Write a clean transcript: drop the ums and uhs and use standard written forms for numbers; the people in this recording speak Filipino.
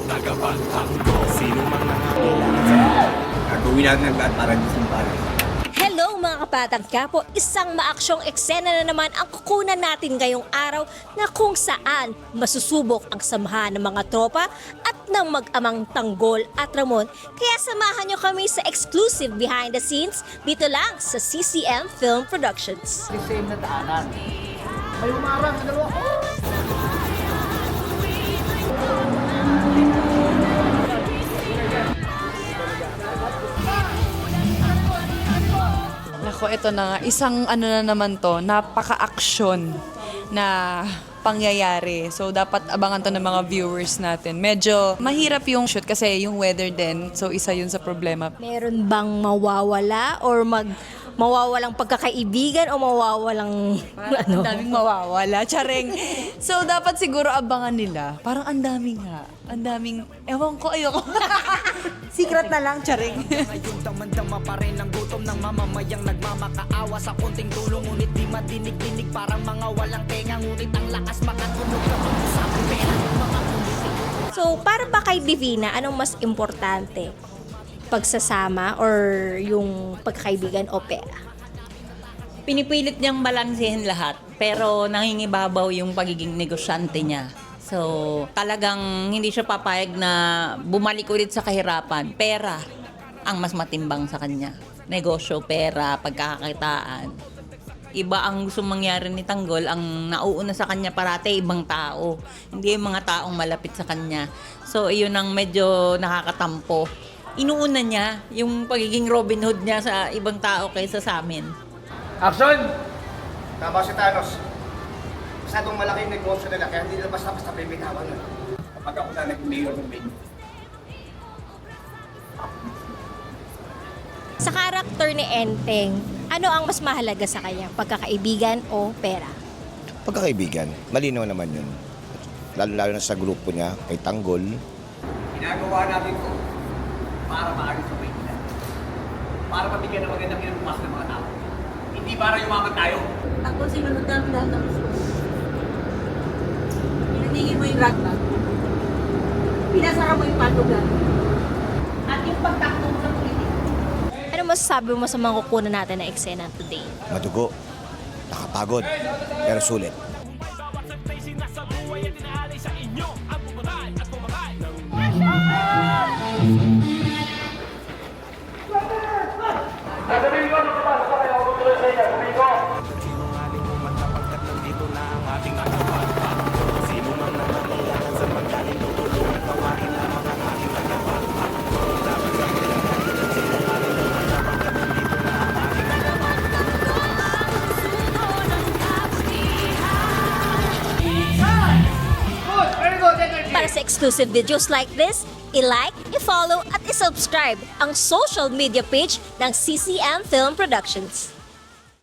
Sino mang nangangailangan sa Gagawin natin ang lahat para di sumpalan. Hello mga kapatang Quiapo, isang maaksyong eksena na naman ang kukunan natin ngayong araw na kung saan masusubok ang samahan ng mga tropa at ng mag-amang Tanggol at Ramon. Kaya samahan nyo kami sa exclusive behind the scenes dito lang sa CCM Film Productions. Same na daanan. May umarang, dalawa. Nako, ito na nga. Isang ano na naman to, napaka-aksyon na pangyayari. So, dapat abangan to ng mga viewers natin. Medyo mahirap yung shoot kasi yung weather din. So, isa yun sa problema. Meron bang mawawala or mawawalang pagkakaibigan o mawawalang Ang daming mawawala. Charing. So, dapat siguro abangan nila. Parang ang daming nga. Ang daming, ewan ko, ayoko. Secret na lang, charing. Ngayon damang-dama pa rin ang gutom ng mamamayang nagmamakaawa sa konting tulong. Ngunit di madinig-dinig parang mga walang tenga. Ngunit ang lakas makatulog ka sa pera ng mga So, para ba kay Divina, anong mas importante? Pagsasama or yung pagkakaibigan o pera? Pinipilit niyang balansehin lahat, pero nangingibabaw yung pagiging negosyante niya. So, talagang hindi siya papayag na bumalik ulit sa kahirapan. Pera ang mas matimbang sa kanya. Negosyo, pera, pagkakakitaan. Iba ang gusto mangyari ni Tanggol, ang nauuna sa kanya parate ibang tao. Hindi yung mga taong malapit sa kanya. So, iyon ang medyo nakakatampo. Inuuna niya yung pagiging Robin Hood niya sa ibang tao kaysa sa amin. Action! Tama si Thanos. Masyadong malaking negosyo nila kaya hindi nila basta-basta bibitawan nun. Kapag ako na nag-mayor ng venue. Sa karakter ni Enteng, ano ang mas mahalaga sa kanya? Pagkakaibigan o pera? Pagkakaibigan, malinaw naman yun. Lalo-lalo na sa grupo niya, kay Tanggol. Ginagawa natin ito para maayos ang Maynila. Para mabigyan ng magandang kinabukas ng mga tao. Hindi para yumaman tayo. Ako sinunod namin lahat ng resource. Pinaningin mo yung ragna. Pinasara mo yung pandugan. At yung pagtakbo mo sa politika. Ano masasabi mo sa mga kukunan natin na eksena today? Madugo, nakapagod, pero sulit. sinungaling mo man kapagkat nandito na ang ating agapan. Sino mang nangangailangan sa pagkain tutulungan, tawarin lamang ang ating agapan. Dapat kang pinagkain at sinungaling mo man kapagkat nandito na ang ating agapan. Para sa exclusive videos like this, i-like, i-follow at i-subscribe ang social media page ng CCM Film Productions.